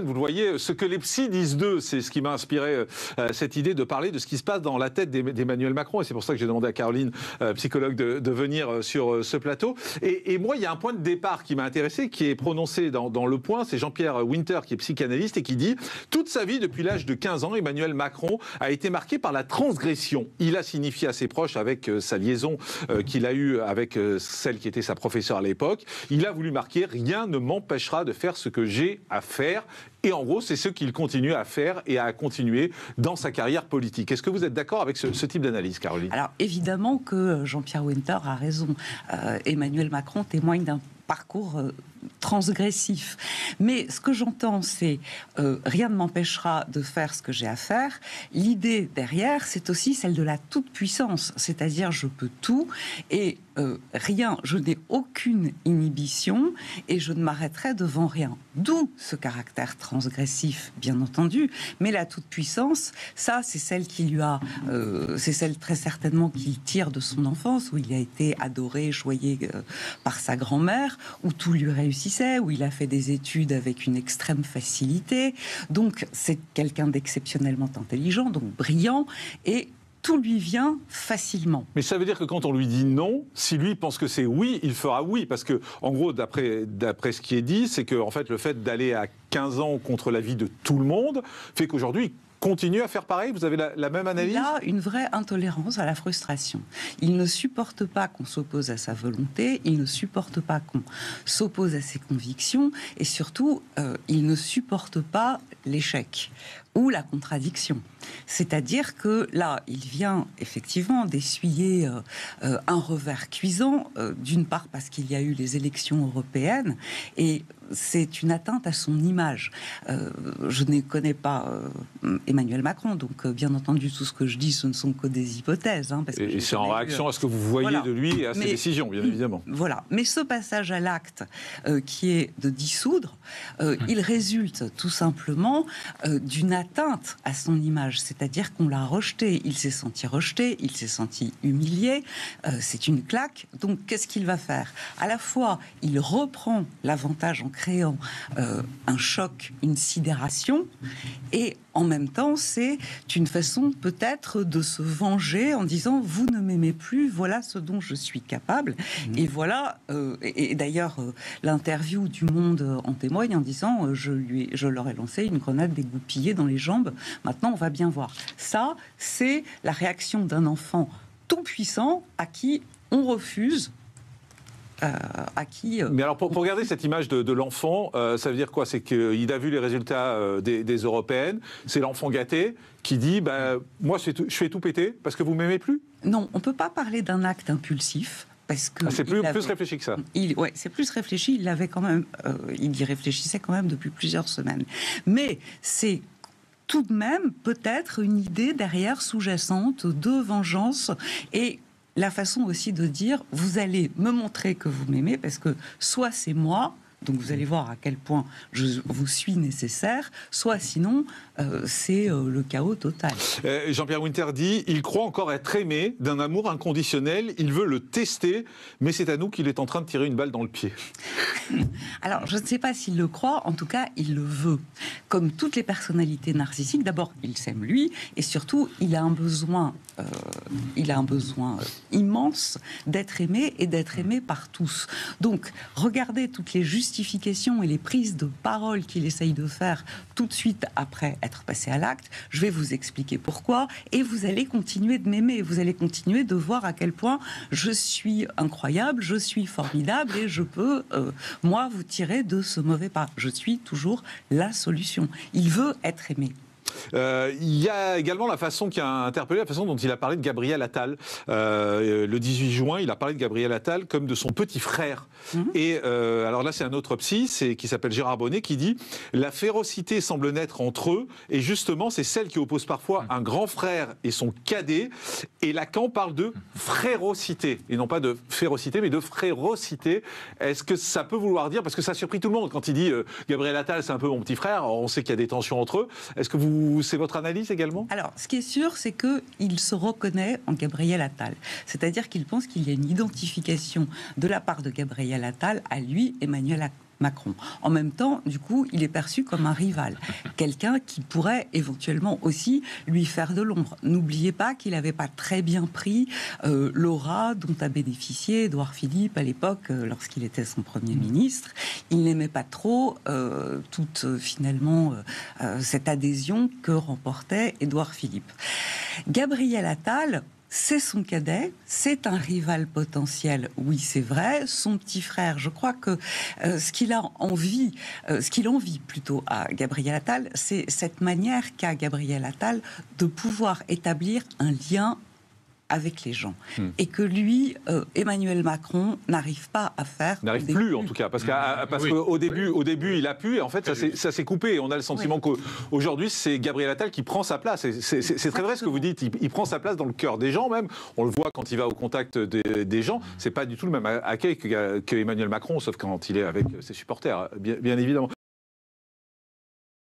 Vous le voyez, ce que les psys disent d'eux, c'est ce qui m'a inspiré cette idée de parler de ce qui se passe dans la tête d'Emmanuel Macron. Et c'est pour ça que j'ai demandé à Caroline, psychologue, de venir sur ce plateau. Et moi, il y a un point de départ qui m'a intéressé, qui est prononcé dans Le Point. C'est Jean-Pierre Winter, qui est psychanalyste, et qui dit « Toute sa vie, depuis l'âge de 15 ans, Emmanuel Macron a été marqué par la transgression. Il a signifié à ses proches, avec sa liaison qu'il a eue avec celle qui était sa professeure à l'époque, il a voulu marquer « Rien ne m'empêchera de faire ce que j'ai à faire ». Et en gros, c'est ce qu'il continue à faire et à continuer dans sa carrière politique. Est-ce que vous êtes d'accord avec ce type d'analyse, Caroline ? Alors, évidemment que Jean-Pierre Winter a raison. Emmanuel Macron témoigne d'un parcours transgressif. Mais ce que j'entends, c'est rien ne m'empêchera de faire ce que j'ai à faire. L'idée derrière, c'est aussi celle de la toute-puissance. C'est-à-dire, je peux tout et rien, je n'ai aucune inhibition et je ne m'arrêterai devant rien. D'où ce caractère transgressif, bien entendu. Mais la toute-puissance, ça, c'est celle qui lui a... c'est celle très certainement qu'il tire de son enfance, où il a été adoré, choyé par sa grand-mère, où tout lui réussissait, où il a fait des études avec une extrême facilité. Donc, c'est quelqu'un d'exceptionnellement intelligent, donc brillant, et tout lui vient facilement. Mais ça veut dire que quand on lui dit non, si lui pense que c'est oui, il fera oui. Parce que, en gros, d'après ce qui est dit, c'est que en fait, le fait d'aller à 15 ans contre l'avis de tout le monde fait qu'aujourd'hui, continue à faire pareil? Vous avez la même analyse? Il a une vraie intolérance à la frustration. Il ne supporte pas qu'on s'oppose à sa volonté, il ne supporte pas qu'on s'oppose à ses convictions, et surtout, il ne supporte pas l'échec ou la contradiction. C'est-à-dire que là, il vient effectivement d'essuyer un revers cuisant, d'une part parce qu'il y a eu les élections européennes, et c'est une atteinte à son image. Je ne connais pas Emmanuel Macron, donc bien entendu, tout ce que je dis, ce ne sont que des hypothèses. Parce que et c'est en réaction à ce que vous voyez de lui et à ses décisions, bien évidemment. Voilà. Mais ce passage à l'acte qui est de dissoudre, il résulte tout simplement d'une atteinte à son image. C'est-à-dire qu'on l'a rejeté. Il s'est senti rejeté, il s'est senti humilié. C'est une claque. Donc, qu'est-ce qu'il va faire? À la fois, il reprend l'avantage en créant un choc, une sidération, et en même temps, c'est une façon peut-être de se venger en disant « vous ne m'aimez plus, voilà ce dont je suis capable ». Et voilà, et d'ailleurs, l'interview du Monde en témoigne en disant « je leur ai lancé une grenade dégoupillée dans les jambes, maintenant on va bien voir ». Ça, c'est la réaction d'un enfant tout puissant à qui on refuse. Mais alors, pour regarder cette image de l'enfant, ça veut dire quoi? C'est qu'il a vu les résultats des européennes, c'est l'enfant gâté qui dit moi je fais tout péter parce que vous m'aimez plus? Non, on ne peut pas parler d'un acte impulsif. Parce que c'est plus réfléchi que ça. Ouais, c'est plus réfléchi. Il avait quand même, il y réfléchissait quand même depuis plusieurs semaines. Mais c'est tout de même peut-être une idée derrière sous-jacente de vengeance et la façon aussi de dire vous allez me montrer que vous m'aimez parce que soit c'est moi, donc vous allez voir à quel point je vous suis nécessaire, soit sinon c'est le chaos total. Jean-Pierre Winter dit il croit encore être aimé d'un amour inconditionnel, il veut le tester, mais c'est à nous qu'il est en train de tirer une balle dans le pied. Alors je ne sais pas s'il le croit, en tout cas il le veut. Comme toutes les personnalités narcissiques, d'abord il s'aime lui, et surtout il a un besoin immense d'être aimé et d'être aimé par tous. Donc regardez toutes les justifications et les prises de parole qu'il essaye de faire tout de suite après être passé à l'acte. Je vais vous expliquer pourquoi et vous allez continuer de m'aimer. Vous allez continuer de voir à quel point je suis incroyable, je suis formidable et je peux, moi, vous tirer de ce mauvais pas. Je suis toujours la solution. Il veut être aimé. Il y a également la façon qui a interpellé, la façon dont il a parlé de Gabriel Attal. Le 18 juin, il a parlé de Gabriel Attal comme de son petit frère. Et alors là, c'est un autre psy qui s'appelle Gérard Bonnet qui dit « La férocité semble naître entre eux et justement, c'est celle qui oppose parfois un grand frère et son cadet. Et Lacan parle de frérocité. Et non pas de férocité, mais de frérocité. Est-ce que ça peut vouloir dire, parce que ça a surpris tout le monde quand il dit Gabriel Attal, c'est un peu mon petit frère, alors on sait qu'il y a des tensions entre eux. Est-ce que c'est votre analyse également? Alors, ce qui est sûr, c'est qu'il se reconnaît en Gabriel Attal. C'est-à-dire qu'il pense qu'il y a une identification de la part de Gabriel Attal à lui, Emmanuel Macron. En même temps, du coup, il est perçu comme un rival, quelqu'un qui pourrait éventuellement aussi lui faire de l'ombre. N'oubliez pas qu'il n'avait pas très bien pris l'aura dont a bénéficié Édouard Philippe à l'époque, lorsqu'il était son Premier ministre. Il n'aimait pas trop finalement cette adhésion que remportait Édouard Philippe. Gabriel Attal, c'est son cadet, c'est un rival potentiel, oui c'est vrai. Son petit frère, je crois que ce qu'il envie plutôt à Gabriel Attal, c'est cette manière qu'a Gabriel Attal de pouvoir établir un lien avec les gens. Et que lui, Emmanuel Macron, n'arrive pas à faire. N'arrive plus, en tout cas. Parce qu'au début, il a pu, et en fait, ça s'est coupé. Et on a le sentiment qu'aujourd'hui, c'est Gabriel Attal qui prend sa place. C'est très vrai ce que vous dites. Il prend sa place dans le cœur des gens, même. On le voit quand il va au contact des gens. C'est pas du tout le même accueil que Emmanuel Macron, sauf quand il est avec ses supporters, bien évidemment.